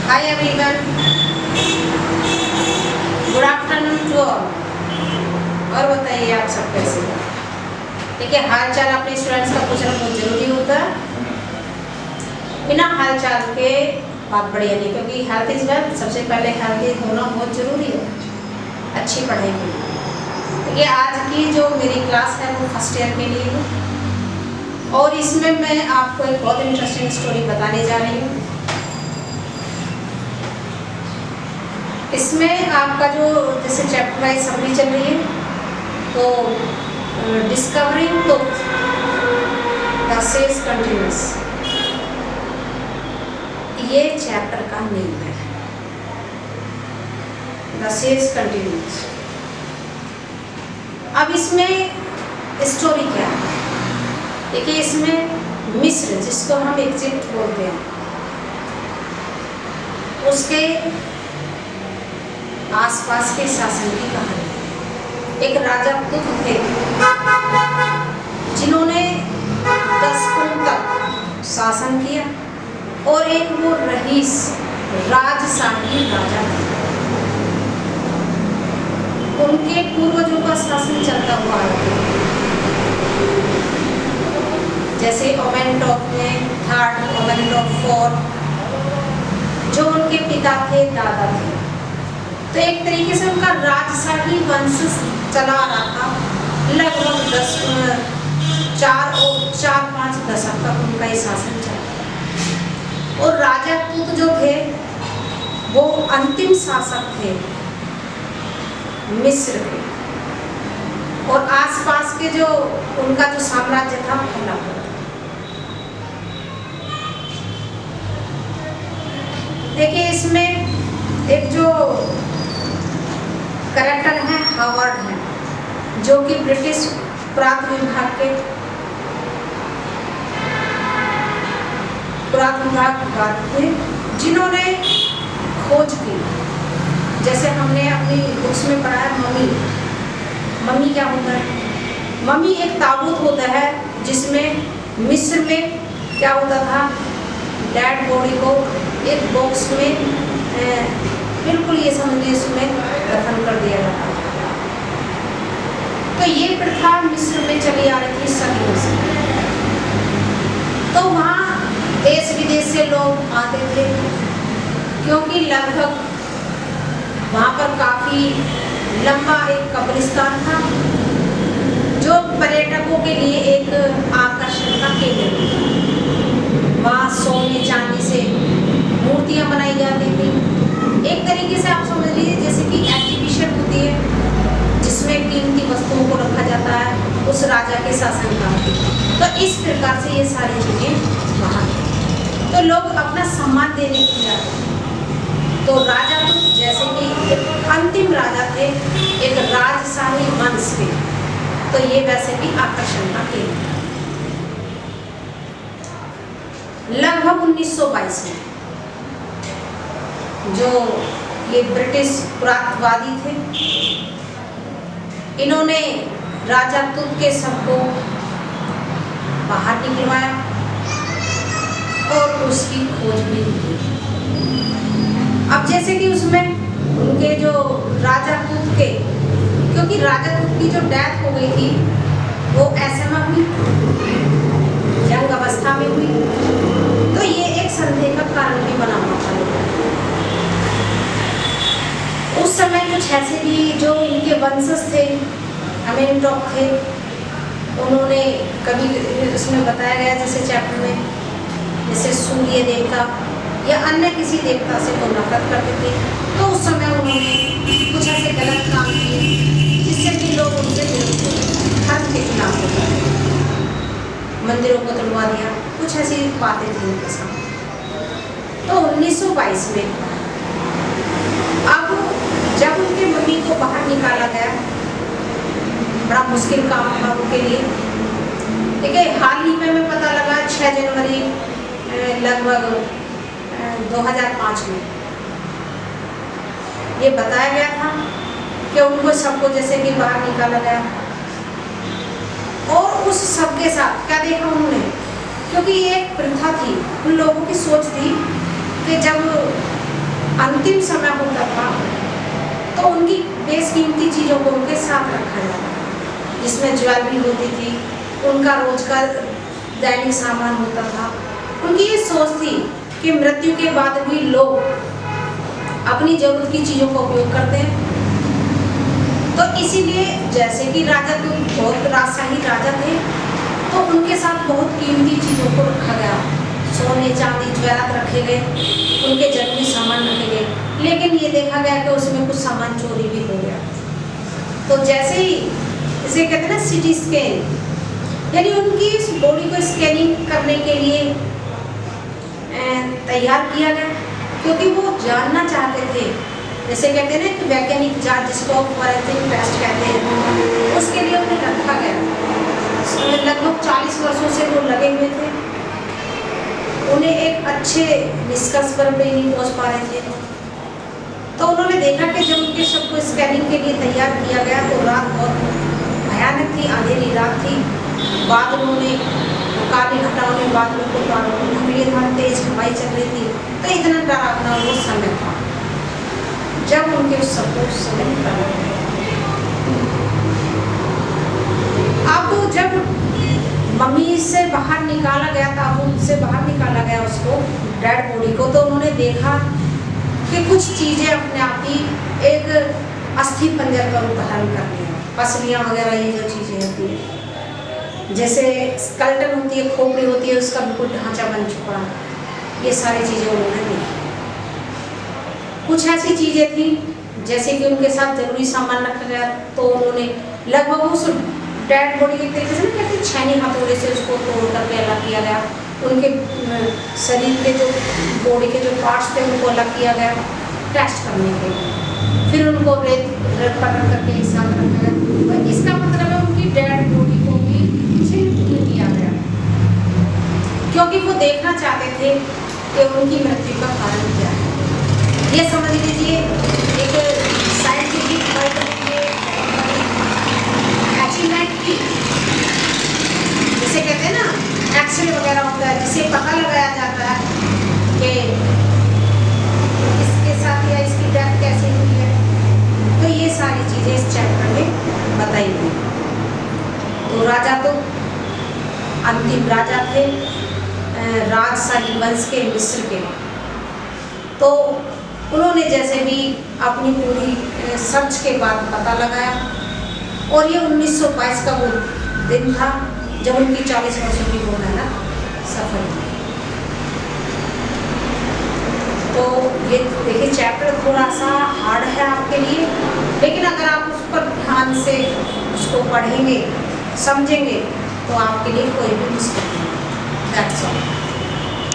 Hi everyone, good afternoon to all. और बताइए आप सब कैसे हैं? देखिए, हाल चाल अपने स्टूडेंट्स का पूछना बहुत जरूरी होता है। बिना हाल चाल के बात बढ़िया नहीं, क्योंकि हेल्थ इज वेल्थ। सबसे पहले हेल्थी होना बहुत जरूरी है अच्छी पढ़ाई के लिए। देखिए, आज की जो मेरी क्लास है वो फर्स्ट ईयर के लिए है और इसमें मैं आपको एक बहुत इंटरेस्टिंग स्टोरी बताने जा रही हूँ। इसमें आपका जो जैसे चैप्टर वाइज समरी चल रही है, तो discovering truth the sage continuous, ये चैप्टर का नेम है। The sage continuous. अब इसमें स्टोरी क्या है? देखिए, इसमें मिस्र, जिसको हम इजिप्ट बोलते हैं, उसके आसपास के शासन की कहानी। एक राजा तुत थे जिन्होंने 10 कुल तक शासन किया और एक वो रईस राजशाही राजा थे। उनके पूर्वजों का शासन चलता हुआ आया, जैसे ओमेंटॉप में थर्ड, ओमेंटॉप फोर्थ, जो उनके पिता थे, दादा थे। तो एक तरीके से उनका राजशाही वंश चला आ रहा था। लगभग 4-5 दशक तक उनका ही शासन चला। और राजा तुत जो थे वो अंतिम शासक थे मिस्र के, और आसपास के जो उनका जो साम्राज्य था फैला हुआ था। देखिए, इसमें एक जो कैरेक्टर है हावर्ड है, जो कि ब्रिटिश पुरातत्व विभाग के थे, जिन्होंने खोज की। जैसे हमने अपनी बुक्स में पढ़ा है मम्मी क्या होता है? मम्मी एक ताबूत होता है जिसमें मिस्र में क्या होता था, डेड बॉडी को एक बॉक्स में बिल्कुल ये समझिए इसमें दफन कर दिया जाता है। तो ये प्रथा मिस्र में चली आ रही थी सदियों से। तो वहाँ देश विदेश से लोग आते थे, क्योंकि लगभग वहाँ पर काफ़ी लंबा एक कब्रिस्तान था, जो पर्यटकों के लिए एक आकर्षण का केंद्र था। वहाँ सोने चांदी से मूर्तियाँ बनाई जाती थी। एक तरीके से आप समझ लीजिए जैसे कि एग्जीबिशन होती है जिसमें कीमती वस्तुओं को रखा जाता है उस राजा के शासनकाल की। तो इस प्रकार से ये सारी चीज़ें वहाँ थी। तो लोग अपना सम्मान देने के लिए आते। तो राजा तो जैसे कि एक अंतिम राजा थे, एक राजशाही वंश थे, तो ये वैसे भी आकर्षण का केंद्र था। लगभग 1922 में जो ये ब्रिटिश पुरातत्ववादी थे, इन्होंने राजा तुत के सबको बाहर निकलवाया और उसकी खोजबीन की। अब जैसे कि उसमें उनके जो राजा तुत के, क्योंकि राजा तुत की जो डेथ हो गई थी वो ऐसे में हुई, यंग अवस्था में हुई, तो ये एक संदेह का कारण भी बना हुआ था। उस समय कुछ ऐसे भी जो इनके वंशज थे, ओमेंटॉप थे, उन्होंने कभी उसमें बताया गया जैसे चैप्टर में, जैसे सूर्य देवता या अन्य किसी देवता से वो नफरत करते थे। तो उस समय उन्होंने कुछ ऐसे गलत काम किए जिससे कि लोग उनसे धर्म के खिलाफ हो गए, मंदिरों को तोड़वा दिया, कुछ ऐसी बातें थी उनके साथ। तो 1922 में अब जब उनके मम्मी को बाहर निकाला गया, बड़ा मुश्किल काम था उनके लिए। देखिए, हाल ही में हमें पता लगा 6 जनवरी लगभग 2005 में ये बताया गया था कि उनको सबको जैसे कि बाहर निकाला गया। और उस सबके साथ क्या देखा उन्होंने, क्योंकि ये एक प्रथा थी, उन लोगों की सोच थी कि जब अंतिम समय होता था तो उनकी बेशकीमती चीज़ों को उनके साथ रखा जाता था, जिसमें ज्वेलरी होती थी, उनका रोज का दैनिक सामान होता था। उनकी ये सोच थी कि मृत्यु के बाद भी लोग अपनी जरूरत की चीज़ों का उपयोग करते हैं। तो इसीलिए जैसे कि राजा तो बहुत राजशाही राजा थे, तो उनके साथ बहुत कीमती चीज़ों को रखा गया, सोने चांदी ज्वेलर रखे गए, उनके जरूरी सामान रखे गए। लेकिन ये देखा गया कि उसमें कुछ सामान चोरी भी हो गया। तो जैसे ही इसे कहते हैं ना सिटी स्कैन, यानी उनकी इस बॉडी को स्कैनिंग करने के लिए तैयार किया गया, क्योंकि वो जानना चाहते थे, जैसे कहते हैं ना कि वैज्ञानिक जांच जिसको फॉरेंसिक टेस्ट कहते हैं, उसके लिए उन्हें रखा गया। लगभग 40 वर्षों से वो लगे हुए थे, उन्हें एक अच्छे निष्कर्ष पर भी नहीं पहुंच पा रहे थे। तो उन्होंने देखा कि जब उनके शव को स्कैनिंग के लिए तैयार किया गया तो रात बहुत भयानक थी, अंधेरी रात थी, बादलों ने काली घटाओं ने बादलों को ढक लिया था, तेज हवाई चल रही थी। तो इतना डरावना वो समय था जब उनके उस सब को समय निकाला। अब जब मम्मी से बाहर निकाला गया था, उनसे बाहर निकाला गया उसको, डेड बॉडी को, तो उन्होंने देखा कि कुछ चीज़ें अपने आप ही एक अस्थि पंजर का रूप धारण कर लिया, पसलियाँ वगैरह ये जो चीज़ें होती हैं, जैसे स्केलेटन होती है, खोपड़ी होती है, उसका बिल्कुल ढांचा बन चुका है, ये सारी चीज़ें उन्होंने देखी। कुछ ऐसी चीज़ें थी जैसे कि उनके साथ जरूरी सामान रखा गया, तो उन्होंने लगभग उस डेड बॉडी एक तरीके से ना कहते हैं छैनी हथौड़े से उसको तोड़ करके अलग किया गया। उनके शरीर के जो बॉडी के जो पार्ट्स थे उनको अलग किया गया टेस्ट करने के लिए, फिर उनको रेत पकड़ करके एक साथ रखा गया। इसका मतलब है उनकी डेड बॉडी को भी छिल किया गया, क्योंकि वो देखना चाहते थे कि उनकी मृत्यु का कारण क्या है। ये समझ लीजिए एक साइंटिफिक अचीवमेंट की, जिसे कहते हैं ना एक्सरे वगैरह होता है, जिसे पता लगाया जाता है कि इसके साथ या इसकी डेथ कैसे हुई है। तो ये सारी चीज़ें इस चैप्टर में बताई गई। तो राजा तो अंतिम राजा थे राजशाही वंश के, मिस्र के। तो उन्होंने जैसे भी अपनी पूरी सर्च के बाद पता लगाया, और ये 1922 का वो दिन था जब उनकी 40 वर्षों की वो है ना सफल हुई। तो ये देखिए चैप्टर थोड़ा सा हार्ड है आपके लिए, लेकिन अगर आप उस पर ध्यान से उसको पढ़ेंगे समझेंगे तो आपके लिए कोई भी मुश्किल नहीं। That's all.